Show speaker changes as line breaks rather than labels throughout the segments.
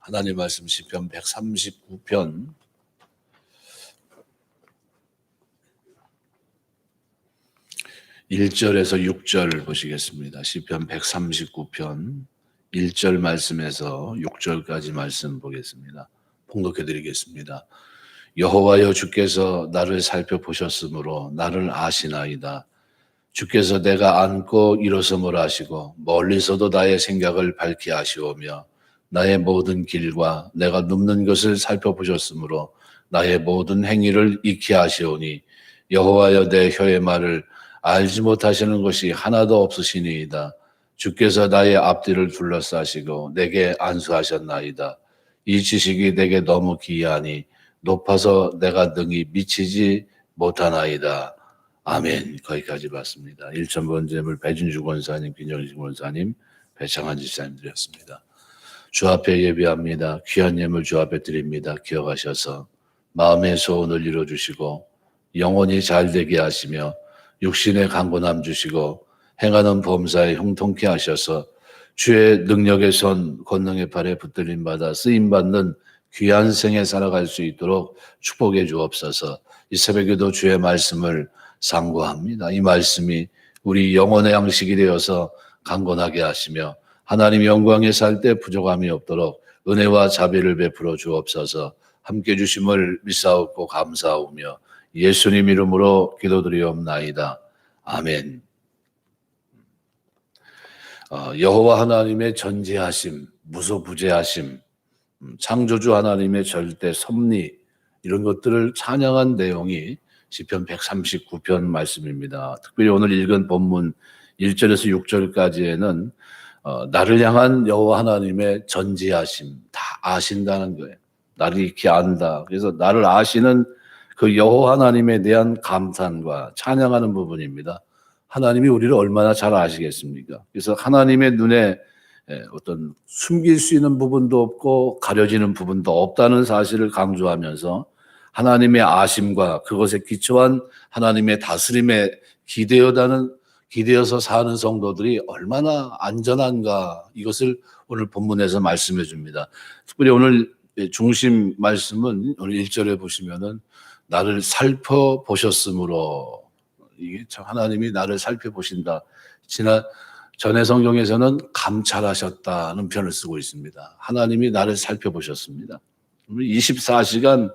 하나님 말씀 시편 139편 1절에서 6절 보시겠습니다. 시편 139편 1절 말씀에서 6절까지 말씀 보겠습니다. 봉독해 드리겠습니다. 여호와여, 주께서 나를 살펴보셨으므로 나를 아시나이다. 주께서 내가 앉고 일어섬을 아시고 멀리서도 나의 생각을 밝히 아시오며 나의 모든 길과 내가 눕는 것을 살펴보셨으므로 나의 모든 행위를 익히 아시오니 여호와여, 내 혀의 말을 알지 못하시는 것이 하나도 없으시니이다. 주께서 나의 앞뒤를 둘러싸시고 내게 안수하셨나이다. 이 지식이 내게 너무 기이하니 높아서 내가 능히 미치지 못하나이다. 아멘. 거기까지 봤습니다. 1천 번제물 배준주 권사님, 김정식 권사님, 배창한 집사님 드렸습니다. 주 앞에 예배합니다. 귀한 예물 주 앞에 드립니다. 기억하셔서 마음의 소원을 이루어주시고 영혼이 잘되게 하시며 육신의 강건함 주시고 행하는 범사에 형통케 하셔서 주의 능력의 손, 권능의 팔에 붙들림 받아 쓰임받는 귀한 생에 살아갈 수 있도록 축복해 주옵소서. 이 새벽에도 주의 말씀을 상고합니다. 이 말씀이 우리 영혼의 양식이 되어서 강건하게 하시며 하나님 영광에 살 때 부족함이 없도록 은혜와 자비를 베풀어 주옵소서. 함께 주심을 믿사옵고 감사하오며 예수님 이름으로 기도드리옵나이다. 아멘. 여호와 하나님의 전지하심, 무소부재하심, 창조주 하나님의 절대 섭리, 이런 것들을 찬양한 내용이 시편 139편 말씀입니다. 특별히 오늘 읽은 본문 1절에서 6절까지에는 나를 향한 여호와 하나님의 전지하심, 다 아신다는 거예요. 나를 익히 안다. 그래서 나를 아시는 그 여호와 하나님에 대한 감탄과 찬양하는 부분입니다. 하나님이 우리를 얼마나 잘 아시겠습니까? 그래서 하나님의 눈에 어떤 숨길 수 있는 부분도 없고 가려지는 부분도 없다는 사실을 강조하면서 하나님의 아심과 그것에 기초한 하나님의 다스림에 기대어서 사는 성도들이 얼마나 안전한가, 이것을 오늘 본문에서 말씀해 줍니다. 특별히 오늘 중심 말씀은 오늘 1절에 보시면은 나를 살펴보셨으므로, 이게 참 하나님이 나를 살펴보신다. 전에 성경에서는 감찰하셨다는 표현을 쓰고 있습니다. 하나님이 나를 살펴보셨습니다. 24시간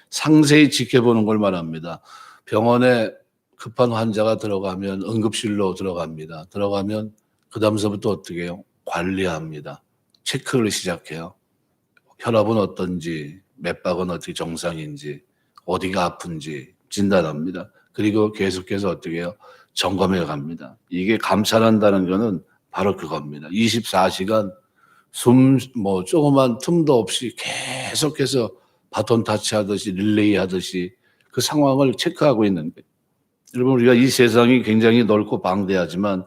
상세히 지켜보는 걸 말합니다. 병원에 급한 환자가 들어가면 응급실로 들어갑니다. 들어가면 그 다음서부터 어떻게 해요? 관리합니다. 체크를 시작해요. 혈압은 어떤지, 맥박은 어떻게 정상인지, 어디가 아픈지 진단합니다. 그리고 계속해서 어떻게 해요? 점검해 갑니다. 이게 감찰한다는 거는 바로 그겁니다. 24시간 조그만 틈도 없이 계속해서 바톤 타치하듯이 릴레이 하듯이 그 상황을 체크하고 있는 거예요. 여러분, 우리가 이 세상이 굉장히 넓고 방대하지만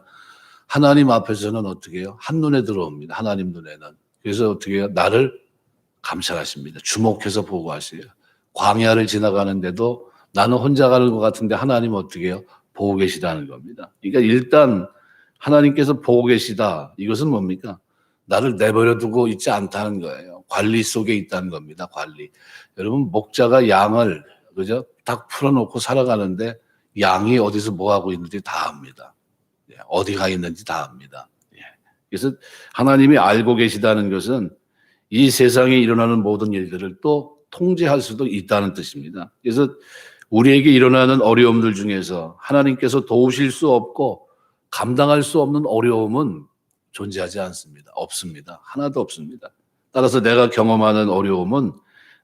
하나님 앞에서는 어떻게 해요? 한눈에 들어옵니다. 하나님 눈에는. 그래서 어떻게 해요? 나를 감찰하십니다. 주목해서 보고 하세요. 광야를 지나가는데도 나는 혼자 가는 것 같은데 하나님 어떻게 해요? 보고 계시다는 겁니다. 그러니까 일단 하나님께서 보고 계시다. 이것은 뭡니까? 나를 내버려 두고 있지 않다는 거예요. 관리 속에 있다는 겁니다. 관리. 여러분, 목자가 양을 그죠? 딱 풀어놓고 살아가는데 양이 어디서 뭐 하고 있는지 다 압니다. 어디 가 있는지 다 압니다. 그래서 하나님이 알고 계시다는 것은 이 세상에 일어나는 모든 일들을 또 통제할 수도 있다는 뜻입니다. 그래서 우리에게 일어나는 어려움들 중에서 하나님께서 도우실 수 없고 감당할 수 없는 어려움은 존재하지 않습니다. 없습니다. 하나도 없습니다. 따라서 내가 경험하는 어려움은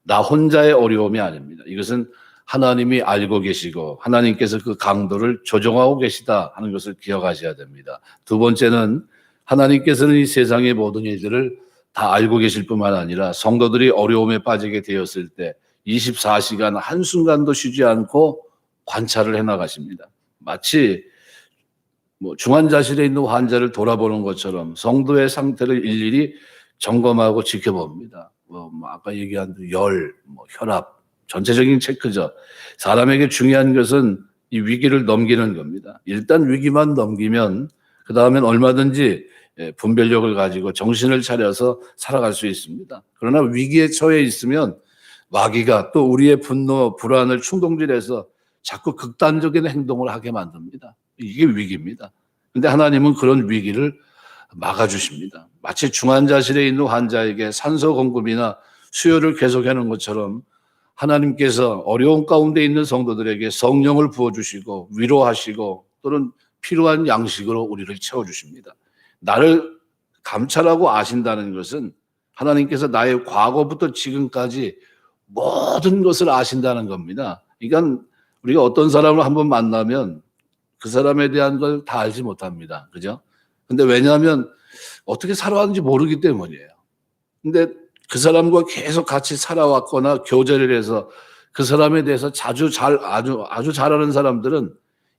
나 혼자의 어려움이 아닙니다. 이것은 하나님이 알고 계시고 하나님께서 그 강도를 조정하고 계시다 하는 것을 기억하셔야 됩니다. 두 번째는 하나님께서는 이 세상의 모든 일들을 다 알고 계실 뿐만 아니라 성도들이 어려움에 빠지게 되었을 때 24시간 한순간도 쉬지 않고 관찰을 해나가십니다. 마치 중환자실에 있는 환자를 돌아보는 것처럼 성도의 상태를 일일이 점검하고 지켜봅니다. 아까 얘기한 혈압, 전체적인 체크죠. 사람에게 중요한 것은 이 위기를 넘기는 겁니다. 일단 위기만 넘기면 그 다음엔 얼마든지 분별력을 가지고 정신을 차려서 살아갈 수 있습니다. 그러나 위기에 처해 있으면 마귀가 또 우리의 분노, 불안을 충동질해서 자꾸 극단적인 행동을 하게 만듭니다. 이게 위기입니다. 근데 하나님은 그런 위기를 막아주십니다. 마치 중환자실에 있는 환자에게 산소 공급이나 수요를 계속하는 것처럼 하나님께서 어려운 가운데 있는 성도들에게 성령을 부어주시고 위로하시고 또는 필요한 양식으로 우리를 채워주십니다. 나를 감찰하고 아신다는 것은 하나님께서 나의 과거부터 지금까지 모든 것을 아신다는 겁니다. 그러니까 우리가 어떤 사람을 한번 만나면 그 사람에 대한 걸 다 알지 못합니다. 그죠? 근데 왜냐하면 어떻게 살아왔는지 모르기 때문이에요. 근데 그 사람과 계속 같이 살아왔거나 교제를 해서 그 사람에 대해서 아주 잘 아는 사람들은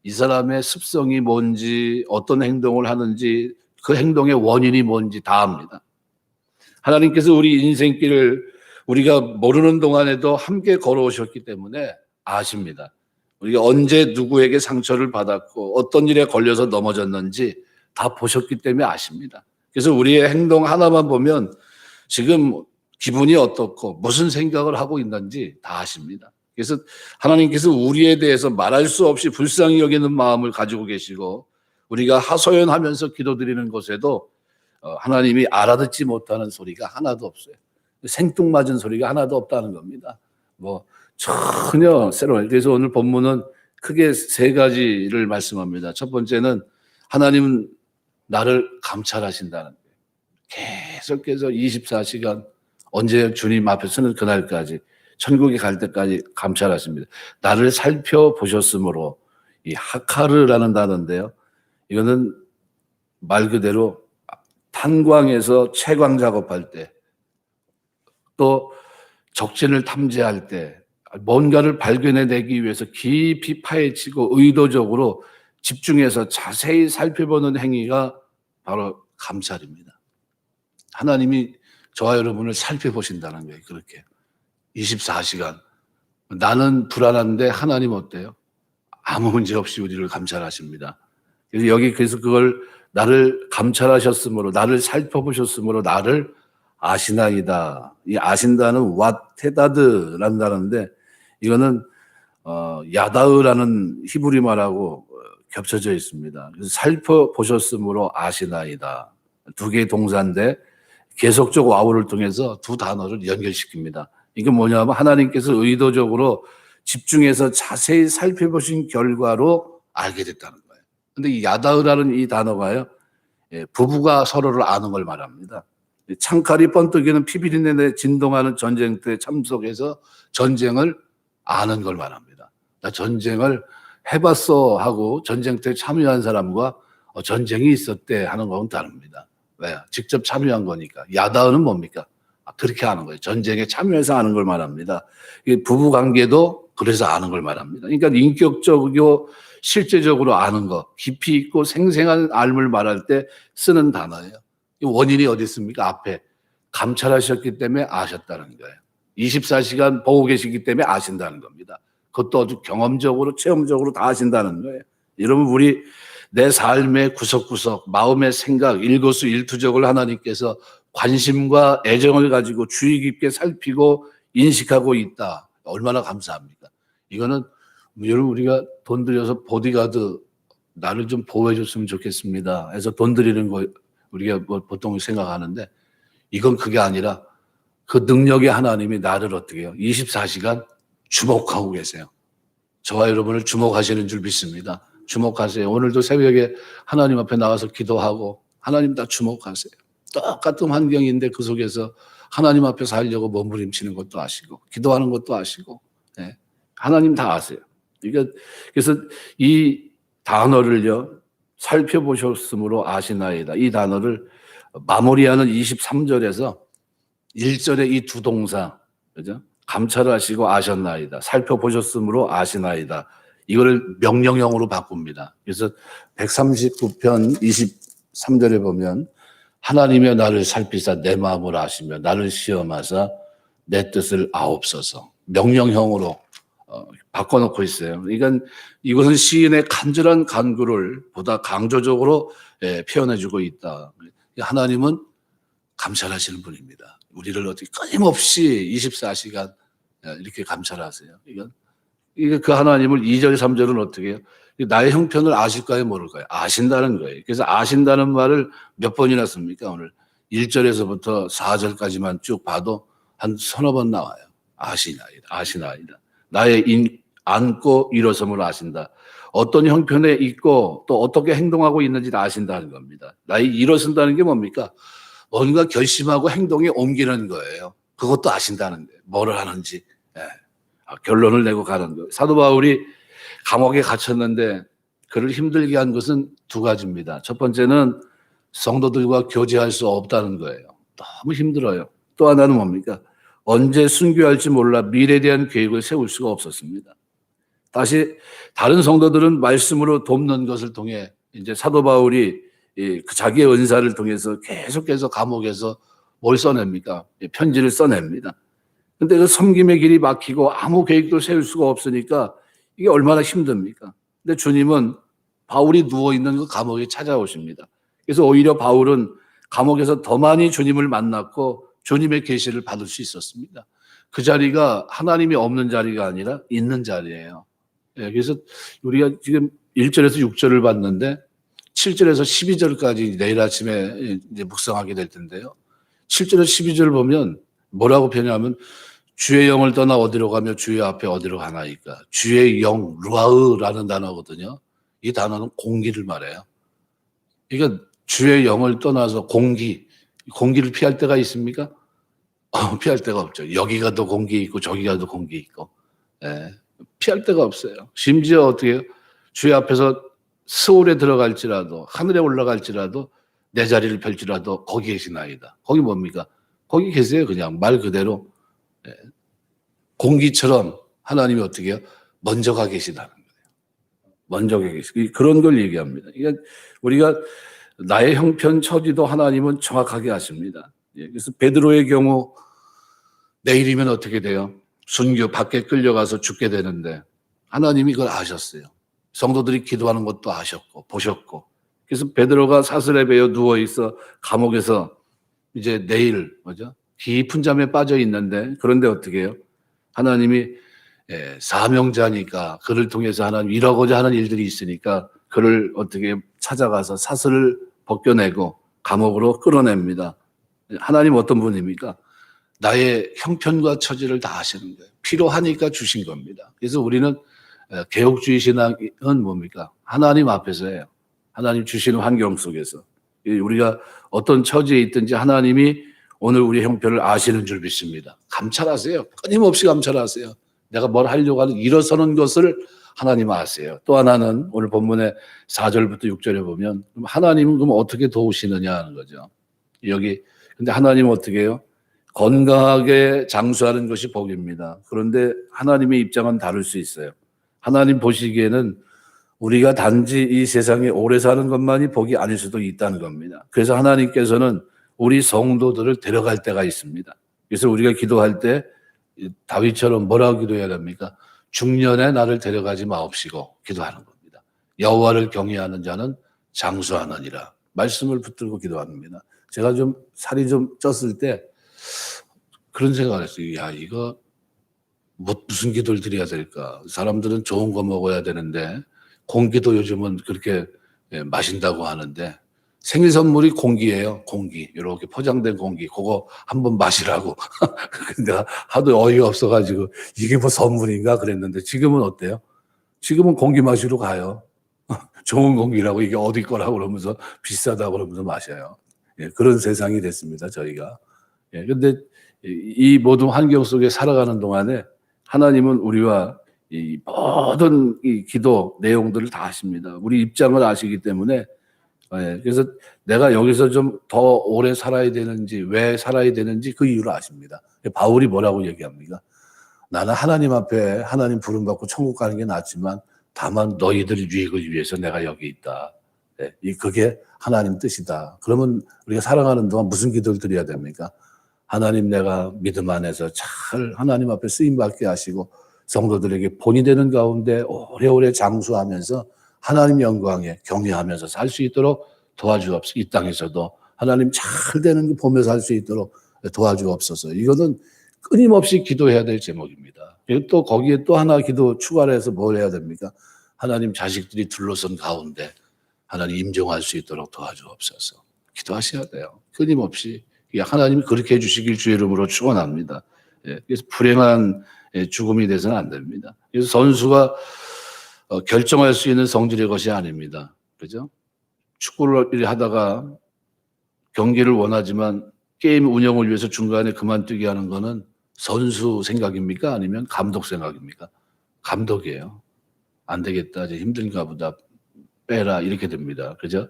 이 사람의 습성이 뭔지, 어떤 행동을 하는지, 그 행동의 원인이 뭔지 다 압니다. 하나님께서 우리 인생길을 우리가 모르는 동안에도 함께 걸어오셨기 때문에 아십니다. 우리가 언제 누구에게 상처를 받았고 어떤 일에 걸려서 넘어졌는지 다 보셨기 때문에 아십니다. 그래서 우리의 행동 하나만 보면 지금 기분이 어떻고 무슨 생각을 하고 있는지 다 아십니다. 그래서 하나님께서 우리에 대해서 말할 수 없이 불쌍히 여기는 마음을 가지고 계시고 우리가 하소연하면서 기도드리는 것에도 하나님이 알아듣지 못하는 소리가 하나도 없어요. 생뚱맞은 소리가 하나도 없다는 겁니다. 뭐 전혀 새로워요. 그래서 오늘 본문은 크게 세 가지를 말씀합니다. 첫 번째는 하나님은 나를 감찰하신다는 거예요. 계속해서 24시간 언제 주님 앞에 서는 그날까지 천국에 갈 때까지 감찰하십니다. 나를 살펴보셨으므로 이 하카르라는 단어인데요. 이거는 말 그대로 탄광에서 채광 작업할 때 또 적진을 탐지할 때 뭔가를 발견해내기 위해서 깊이 파헤치고 의도적으로 집중해서 자세히 살펴보는 행위가 바로 감찰입니다. 하나님이 저와 여러분을 살펴보신다는 거예요. 그렇게 24시간 나는 불안한데 하나님 어때요? 아무 문제 없이 우리를 감찰하십니다. 그래서 그걸 나를 감찰하셨으므로 나를 살펴보셨으므로 나를 아시나이다. 이 아신다는 와테다드라는 단어인데 이거는 야다으라는 히브리 말하고 겹쳐져 있습니다. 그래서 살펴보셨으므로 아시나이다. 두 개의 동사인데 계속적 와우를 통해서 두 단어를 연결시킵니다. 이게 뭐냐면 하나님께서 의도적으로 집중해서 자세히 살펴보신 결과로 알게 됐다는 거예요. 근데 이 야다으라는 이 단어가요, 부부가 서로를 아는 걸 말합니다. 창칼이 번뜩이는 피비린내 진동하는 전쟁터에 참석해서 전쟁을 아는 걸 말합니다. 나 전쟁을 해봤어 하고 전쟁터에 참여한 사람과 전쟁이 있었대 하는 건 다릅니다. 왜요? 직접 참여한 거니까. 야다은 뭡니까? 그렇게 아는 거예요. 전쟁에 참여해서 아는 걸 말합니다. 부부 관계도 그래서 아는 걸 말합니다. 그러니까 인격적이고 실제적으로 아는 거, 깊이 있고 생생한 알을 말할 때 쓰는 단어예요. 원인이 어디 있습니까? 앞에 감찰하셨기 때문에 아셨다는 거예요. 24시간 보고 계시기 때문에 아신다는 겁니다. 그것도 아주 경험적으로 체험적으로 다 아신다는 거예요. 여러분 우리 내 삶의 구석구석 마음의 생각 일거수일투족을 하나님께서 관심과 애정을 가지고 주의 깊게 살피고 인식하고 있다. 얼마나 감사합니까? 이거는 여러분 우리가 돈 들여서 보디가드 나를 좀 보호해 줬으면 좋겠습니다 해서 돈 들이는 거 우리가 보통 생각하는데 이건 그게 아니라 그 능력의 하나님이 나를 어떻게 해요? 24시간 주목하고 계세요. 저와 여러분을 주목하시는 줄 믿습니다. 주목하세요. 오늘도 새벽에 하나님 앞에 나와서 기도하고 하나님 다 주목하세요. 똑같은 환경인데 그 속에서 하나님 앞에 살려고 몸부림치는 것도 아시고 기도하는 것도 아시고 하나님 다 아세요. 그러니까 그래서 이 단어를요 살펴보셨으므로 아시나이다. 이 단어를 마무리하는 23절에서 1절의 이 두 동사, 그죠? 감찰하시고 아셨나이다. 살펴보셨으므로 아시나이다. 이거를 명령형으로 바꿉니다. 그래서 139편 23절에 보면 하나님여 나를 살피사 내 마음을 아시며 나를 시험하사 내 뜻을 아옵소서. 명령형으로 바꿔놓고 있어요. 그러니까 이것은 시인의 간절한 간구를 보다 강조적으로 표현해주고 있다. 하나님은 감찰하시는 분입니다. 우리를 어떻게 끊임없이 24시간 이렇게 감찰하세요. 이게 그 하나님을 2절, 3절은 어떻게 해요? 나의 형편을 아실까요, 모를까요? 아신다는 거예요. 그래서 아신다는 말을 몇 번이나 씁니까? 오늘 1절에서부터 4절까지만 쭉 봐도 한 서너 번 나와요. 아시나이다, 아시나이다. 나의 안고 일어섬을 아신다. 어떤 형편에 있고 또 어떻게 행동하고 있는지 다 아신다는 겁니다. 나의 일어선다는 게 뭡니까? 뭔가 결심하고 행동에 옮기는 거예요. 그것도 아신다는 거예요. 뭐를 하는지. 예. 결론을 내고 가는 거예요. 사도 바울이 감옥에 갇혔는데 그를 힘들게 한 것은 두 가지입니다. 첫 번째는 성도들과 교제할 수 없다는 거예요. 너무 힘들어요. 또 하나는 뭡니까? 언제 순교할지 몰라 미래에 대한 계획을 세울 수가 없었습니다. 다시 다른 성도들은 말씀으로 돕는 것을 통해 이제 사도 바울이 자기의 은사를 통해서 계속해서 감옥에서 뭘 써냅니까? 편지를 써냅니다. 근데 그 섬김의 길이 막히고 아무 계획도 세울 수가 없으니까 이게 얼마나 힘듭니까? 근데 주님은 바울이 누워있는 그 감옥에 찾아오십니다. 그래서 오히려 바울은 감옥에서 더 많이 주님을 만났고 주님의 계시를 받을 수 있었습니다. 그 자리가 하나님이 없는 자리가 아니라 있는 자리예요. 그래서 우리가 지금 1절에서 6절을 봤는데 7절에서 12절까지 내일 아침에 이제 묵상하게 될 텐데요. 7절에서 12절 보면 뭐라고 표현하면 주의 영을 떠나 어디로 가며 주의 앞에 어디로 가나이까. 주의 영, 루아흐라는 단어거든요. 이 단어는 공기를 말해요. 그러니까 주의 영을 떠나서 공기를 피할 때가 있습니까? 피할 데가 없죠. 여기 가도 공기 있고 저기 가도 공기 있고. 예, 피할 데가 없어요. 심지어 어떻게 해요? 주의 앞에서 스올에 들어갈지라도 하늘에 올라갈지라도 내 자리를 펼지라도 거기 계시나이다. 거기 뭡니까? 거기 계세요. 그냥 말 그대로. 예, 공기처럼 하나님이 어떻게 해요? 먼저 가 계시다는 거예요. 먼저 가 계시. 그런 걸 얘기합니다. 그러니까 우리가 나의 형편 처지도 하나님은 정확하게 아십니다. 그래서 베드로의 경우 내일이면 어떻게 돼요? 순교 밖에 끌려가서 죽게 되는데 하나님이 그걸 아셨어요. 성도들이 기도하는 것도 아셨고 보셨고 그래서 베드로가 사슬에 베어 누워 있어 감옥에서 이제 내일 깊은 잠에 빠져 있는데 그런데 어떻게 해요? 하나님이 사명자니까 그를 통해서 하나님 이러고자 하는 일들이 있으니까 그를 어떻게 찾아가서 사슬을 벗겨내고 감옥으로 끌어냅니다. 하나님 어떤 분입니까? 나의 형편과 처지를 다 아시는 거예요. 필요하니까 주신 겁니다. 그래서 우리는 개혁주의 신앙은 뭡니까? 하나님 앞에서예요. 하나님 주시는 환경 속에서. 우리가 어떤 처지에 있든지 하나님이 오늘 우리 형편을 아시는 줄 믿습니다. 감찰하세요. 끊임없이 감찰하세요. 내가 뭘 하려고 하는 일어서는 것을 하나님 아세요. 또 하나는 오늘 본문의 4절부터 6절에 보면 하나님은 그럼 어떻게 도우시느냐 하는 거죠. 여기 근데 하나님은 어떻게 해요? 건강하게 장수하는 것이 복입니다. 그런데 하나님의 입장은 다를 수 있어요. 하나님 보시기에는 우리가 단지 이 세상에 오래 사는 것만이 복이 아닐 수도 있다는 겁니다. 그래서 하나님께서는 우리 성도들을 데려갈 때가 있습니다. 그래서 우리가 기도할 때 다윗처럼 뭐라고 기도해야 됩니까? 중년에 나를 데려가지 마옵시고 기도하는 겁니다. 여호와를 경외하는 자는 장수하느니라. 말씀을 붙들고 기도합니다. 제가 좀 살이 좀 쪘을 때 그런 생각을 했어요. 야, 이거 무슨 기도를 드려야 될까? 사람들은 좋은 거 먹어야 되는데 공기도 요즘은 그렇게 마신다고 하는데 생일 선물이 공기예요. 공기. 이렇게 포장된 공기. 그거 한번 마시라고. 근데 하도 어이가 없어가지고 이게 뭐 선물인가 그랬는데 지금은 어때요? 지금은 공기 마시러 가요. 좋은 공기라고 이게 어디 거라고 그러면서 비싸다고 그러면서 마셔요. 예, 그런 세상이 됐습니다. 저희가. 예, 근데 이 모든 환경 속에 살아가는 동안에 하나님은 우리와 이 모든 이 기도 내용들을 다 아십니다. 우리 입장을 아시기 때문에 그래서 내가 여기서 좀 더 오래 살아야 되는지 왜 살아야 되는지 그 이유를 아십니다. 바울이 뭐라고 얘기합니까? 나는 하나님 앞에 하나님 부름받고 천국 가는 게 낫지만 다만 너희들 유익을 위해서 내가 여기 있다. 그게 하나님 뜻이다. 그러면 우리가 살아가는 동안 무슨 기도를 드려야 됩니까? 하나님 내가 믿음 안에서 잘 하나님 앞에 쓰임받게 하시고 성도들에게 본이 되는 가운데 오래오래 장수하면서 하나님 영광에 경외하면서 살 수 있도록 도와주옵소서. 이 땅에서도 하나님 잘 되는 거 보면서 할 수 있도록 도와주옵소서. 이거는 끊임없이 기도해야 될 제목입니다. 그리고 또 거기에 또 하나 기도 추가를 해서 뭘 해야 됩니까? 하나님 자식들이 둘러선 가운데 하나님 임종할 수 있도록 도와주옵소서. 기도하셔야 돼요. 끊임없이. 하나님이 그렇게 해주시길 주의 이름으로 축원합니다. 그래서 불행한 죽음이 돼서는 안 됩니다. 그래서 선수가 결정할 수 있는 성질의 것이 아닙니다. 그죠? 축구를 하다가 경기를 원하지만 게임 운영을 위해서 중간에 그만두게 하는 거는 선수 생각입니까? 아니면 감독 생각입니까? 감독이에요. 안 되겠다. 이제 힘든가 보다. 빼라. 이렇게 됩니다. 그죠?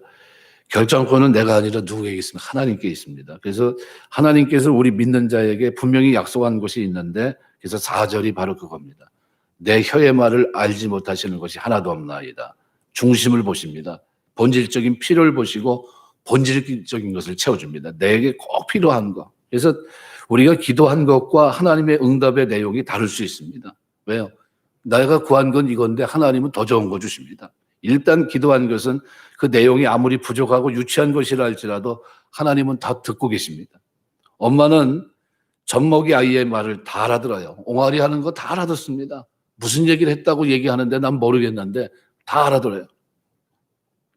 결정권은 내가 아니라 누구에게 있습니까? 하나님께 있습니다. 그래서 하나님께서 우리 믿는 자에게 분명히 약속한 것이 있는데 그래서 4절이 바로 그겁니다. 내 혀의 말을 알지 못하시는 것이 하나도 없나이다. 중심을 보십니다. 본질적인 필요를 보시고 본질적인 것을 채워줍니다. 내게 꼭 필요한 것. 그래서 우리가 기도한 것과 하나님의 응답의 내용이 다를 수 있습니다. 왜요? 내가 구한 건 이건데 하나님은 더 좋은 거 주십니다. 일단 기도한 것은 그 내용이 아무리 부족하고 유치한 것이라 할지라도 하나님은 다 듣고 계십니다. 엄마는 젖먹이 아이의 말을 다 알아들어요. 옹알이 하는 거 다 알아듣습니다. 무슨 얘기를 했다고 얘기하는데 난 모르겠는데 다 알아들어요.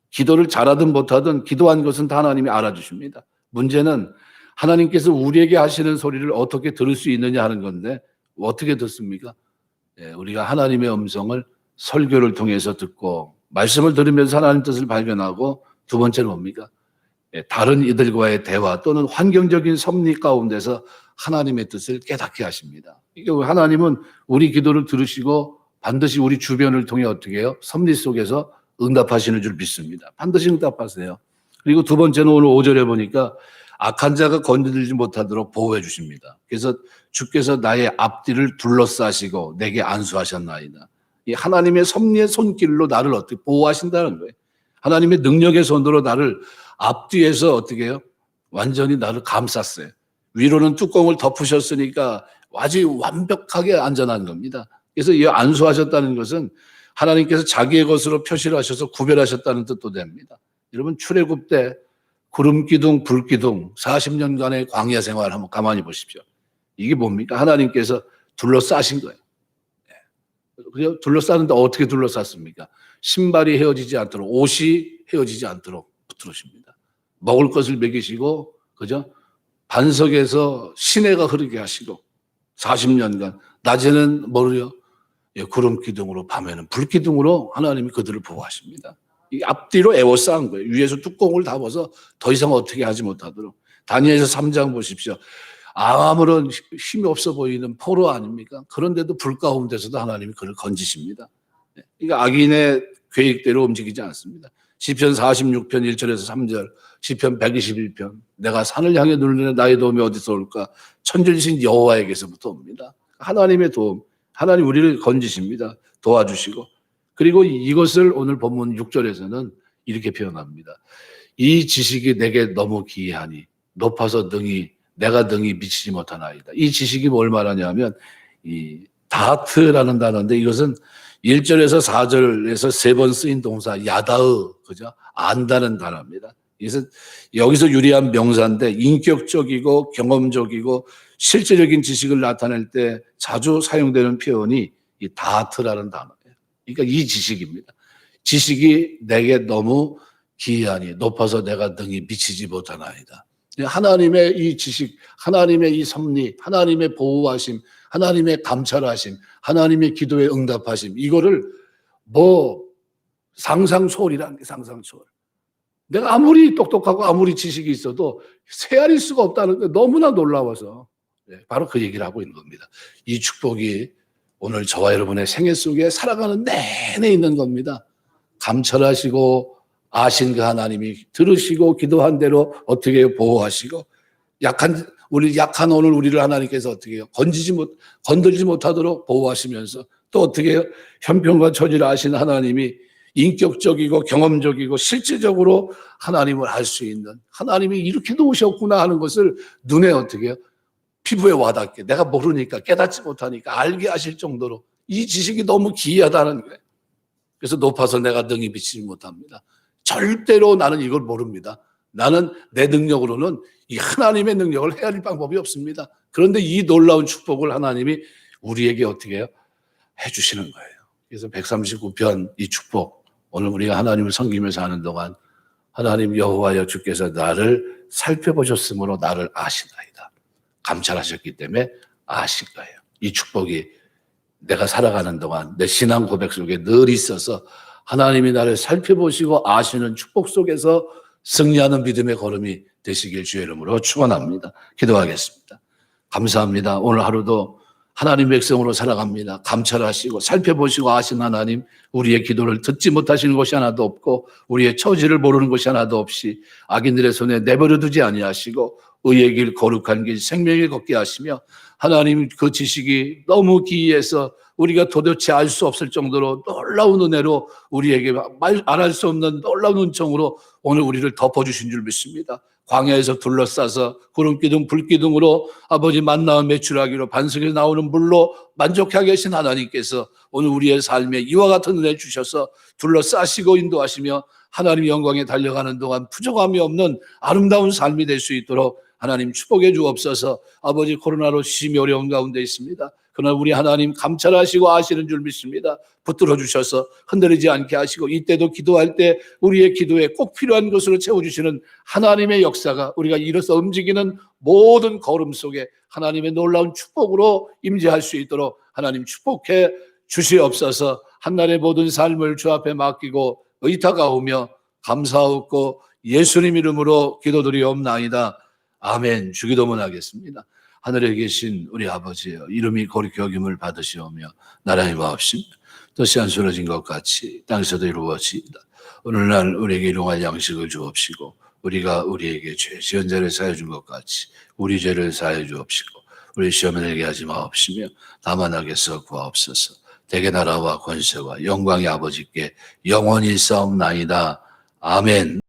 기도를 잘하든 못하든 기도한 것은 다 하나님이 알아주십니다. 문제는 하나님께서 우리에게 하시는 소리를 어떻게 들을 수 있느냐 하는 건데 어떻게 듣습니까? 우리가 하나님의 음성을 설교를 통해서 듣고 말씀을 들으면서 하나님 뜻을 발견하고 두 번째는 뭡니까? 다른 이들과의 대화 또는 환경적인 섭리 가운데서 하나님의 뜻을 깨닫게 하십니다. 이게 하나님은 우리 기도를 들으시고 반드시 우리 주변을 통해 어떻게 해요? 섭리 속에서 응답하시는 줄 믿습니다. 반드시 응답하세요. 그리고 두 번째는 오늘 5절에 보니까 악한 자가 건드리지 못하도록 보호해 주십니다. 그래서 주께서 나의 앞뒤를 둘러싸시고 내게 안수하셨나이다. 이 하나님의 섭리의 손길로 나를 어떻게 보호하신다는 거예요. 하나님의 능력의 손으로 나를 앞뒤에서 어떻게 해요? 완전히 나를 감쌌어요. 위로는 뚜껑을 덮으셨으니까 아주 완벽하게 안전한 겁니다. 그래서 이 안수하셨다는 것은 하나님께서 자기의 것으로 표시를 하셔서 구별하셨다는 뜻도 됩니다. 여러분 출애굽 때 구름 기둥, 불 기둥 40년간의 광야 생활 한번 가만히 보십시오. 이게 뭡니까? 하나님께서 둘러싸신 거예요. 그래서 둘러싸는데 어떻게 둘러쌌습니까? 신발이 헤어지지 않도록, 옷이 헤어지지 않도록 붙들으십니다. 먹을 것을 먹이시고, 그죠? 반석에서 시내가 흐르게 하시고, 40년간, 낮에는 뭐를요? 구름 기둥으로, 밤에는 불 기둥으로 하나님이 그들을 보호하십니다. 이 앞뒤로 에워싸은 거예요. 위에서 뚜껑을 닫아서 더 이상 어떻게 하지 못하도록. 다니엘서 3장 보십시오. 아무런 힘이 없어 보이는 포로 아닙니까? 그런데도 불 가운데서도 하나님이 그를 건지십니다. 그러니까 악인의 계획대로 움직이지 않습니다. 시편 46편 1절에서 3절, 시편 121편 내가 산을 향해 누르는 나의 도움이 어디서 올까? 천지신 여호와에게서부터 옵니다. 하나님의 도움, 하나님 우리를 건지십니다. 도와주시고 그리고 이것을 오늘 본문 6절에서는 이렇게 표현합니다. 이 지식이 내게 너무 기이하니 높아서 내가 능히 미치지 못하나이다. 이 지식이 뭘 말하냐면 이 다트라는 단어인데 이것은 1절에서 4절에서 세 번 쓰인 동사 야다으, 그죠? 안다는 단어입니다. 그래서 여기서 유리한 명사인데 인격적이고 경험적이고 실제적인 지식을 나타낼 때 자주 사용되는 표현이 이 다트라는 단어예요. 그러니까 이 지식입니다. 지식이 내게 너무 기이하니 높아서 내가 능히 미치지 못하나이다. 하나님의 이 지식, 하나님의 이 섭리, 하나님의 보호하심, 하나님의 감찰하심, 하나님의 기도에 응답하심, 이거를 상상초월이라는 게 상상초월. 내가 아무리 똑똑하고 아무리 지식이 있어도 헤아릴 수가 없다는 게 너무나 놀라워서 바로 그 얘기를 하고 있는 겁니다. 이 축복이 오늘 저와 여러분의 생애 속에 살아가는 내내 있는 겁니다. 감찰하시고 아신 그 하나님이 들으시고 기도한 대로 어떻게 보호하시고 우리 약한 오늘 우리를 하나님께서 어떻게 해요? 건들지 못하도록 보호하시면서 또 어떻게 해요? 형편과 처지를 아신 하나님이 인격적이고 경험적이고 실제적으로 하나님을 알 수 있는 하나님이 이렇게 도우셨구나 하는 것을 눈에 어떻게 해요? 피부에 와닿게 내가 모르니까 깨닫지 못하니까 알게 하실 정도로 이 지식이 너무 기이하다는 거예요. 그래서 높아서 내가 능히 미치지 못합니다. 절대로 나는 이걸 모릅니다. 나는 내 능력으로는 이 하나님의 능력을 헤아릴 방법이 없습니다. 그런데 이 놀라운 축복을 하나님이 우리에게 어떻게 해요? 해주시는 거예요. 그래서 139편 이 축복, 오늘 우리가 하나님을 섬기면서 하는 동안 하나님 여호와여 주께서 나를 살펴보셨으므로 나를 아시나이다. 감찰하셨기 때문에 아신 거예요. 이 축복이 내가 살아가는 동안 내 신앙 고백 속에 늘 있어서 하나님이 나를 살펴보시고 아시는 축복 속에서 승리하는 믿음의 걸음이 되시길 주의 이름으로 축원합니다. 기도하겠습니다. 감사합니다. 오늘 하루도 하나님 백성으로 살아갑니다. 감찰하시고 살펴보시고 아신 하나님, 우리의 기도를 듣지 못하시는 것이 하나도 없고 우리의 처지를 모르는 것이 하나도 없이 악인들의 손에 내버려 두지 아니하시고 의의 길, 거룩한 길, 생명을 걷게 하시며 하나님 그 지식이 너무 기이해서 우리가 도대체 알 수 없을 정도로 놀라운 은혜로 우리에게 말 안 할 수 없는 놀라운 은총으로 오늘 우리를 덮어주신 줄 믿습니다. 광야에서 둘러싸서 구름기둥 불기둥으로 아버지 만나와 매출하기로 반석에 나오는 물로 만족하게 계신 하나님께서 오늘 우리의 삶에 이와 같은 은혜 주셔서 둘러싸시고 인도하시며 하나님 영광에 달려가는 동안 부족함이 없는 아름다운 삶이 될 수 있도록 하나님 축복해 주옵소서. 아버지 코로나로 심히 어려운 가운데 있습니다. 그러나 우리 하나님 감찰하시고 아시는 줄 믿습니다. 붙들어 주셔서 흔들리지 않게 하시고 이때도 기도할 때 우리의 기도에 꼭 필요한 것으로 채워주시는 하나님의 역사가 우리가 일어서 움직이는 모든 걸음 속에 하나님의 놀라운 축복으로 임재할 수 있도록 하나님 축복해 주시옵소서. 한날의 모든 삶을 주 앞에 맡기고 의탁하오며 감사하옵고 예수님 이름으로 기도드리옵나이다. 아멘. 주기도문 하겠습니다. 하늘에 계신 우리 아버지여, 이름이 거룩히 여김을 받으시오며 나라의 마옵시며 뜻이 안수러진 것 같이 땅에서도 이루어지이다. 오늘날 우리에게 일용할 양식을 주옵시고 우리가 우리에게 죄 지은 자를 사해 준 것 같이 우리 죄를 사해 주옵시고 우리 시험에 들게 하지 마옵시며 다만 악에서 구하옵소서. 대개 나라와 권세와 영광의 아버지께 영원히 싸움나이다. 아멘.